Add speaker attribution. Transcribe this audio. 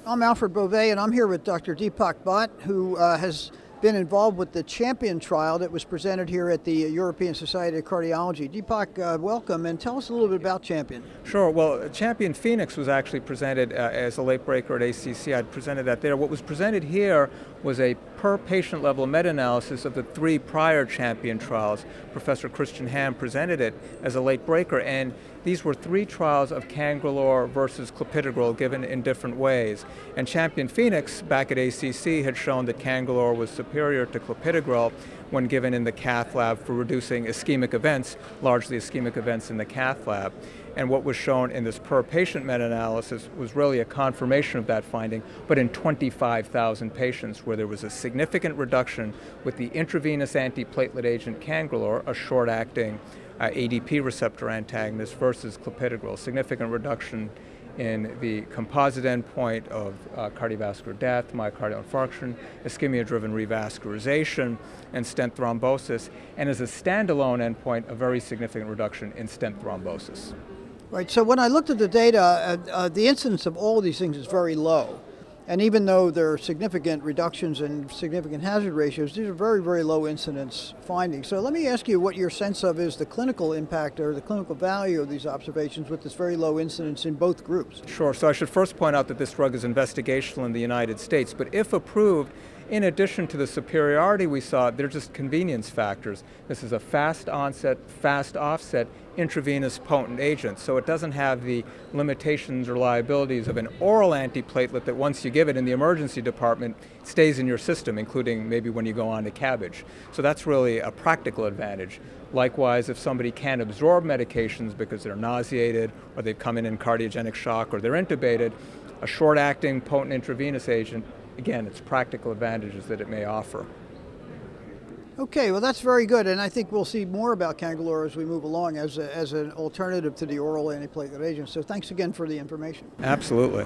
Speaker 1: I'm Alfred Beauvais, and I'm here with Dr. Deepak Bhatt, who has been involved with the Champion trial that was presented here at the European Society of Cardiology. Deepak, welcome, and tell us a little bit about Champion.
Speaker 2: Sure. Well, Champion Phoenix was actually presented as a late breaker at ACC. I'd presented that there. What was presented here was a per-patient level meta-analysis of the 3 prior Champion trials. Professor Christian Ham presented it as a late breaker, and these were 3 trials of Cangrelor versus clopidogrel given in different ways. And Champion Phoenix back at ACC had shown that Cangrelor was superior to clopidogrel when given in the cath lab for reducing ischemic events, largely ischemic events in the cath lab. And what was shown in this per-patient meta-analysis was really a confirmation of that finding, but in 25,000 patients where there was a significant reduction with the intravenous antiplatelet agent Cangrelor, a short-acting ADP receptor antagonist, versus clopidogrel, significant reduction in the composite endpoint of cardiovascular death, myocardial infarction, ischemia-driven revascularization, and stent thrombosis, and as a standalone endpoint, a very significant reduction in stent thrombosis.
Speaker 1: Right, so when I looked at the data, the incidence of all of these things is very low. And even though there are significant reductions in significant hazard ratios, these are very, very low incidence findings. So let me ask you what your sense of is the clinical impact or the clinical value of these observations with this very low incidence in both groups.
Speaker 2: Sure, so I should first point out that this drug is investigational in the United States, but if approved, in addition to the superiority we saw, they're just convenience factors. This is a fast onset, fast offset, intravenous potent agent, so it doesn't have the limitations or liabilities of an oral antiplatelet that once you give it in the emergency department, stays in your system, including maybe when you go on to CABG. So that's really a practical advantage. Likewise, if somebody can't absorb medications because they're nauseated, or they've come in cardiogenic shock, or they're intubated, a short-acting potent intravenous agent, again, it's practical advantages that it may offer.
Speaker 1: Okay, well that's very good, and I think we'll see more about Cangrelor as we move along as an alternative to the oral antiplatelet agents. So thanks again for the information.
Speaker 2: Absolutely.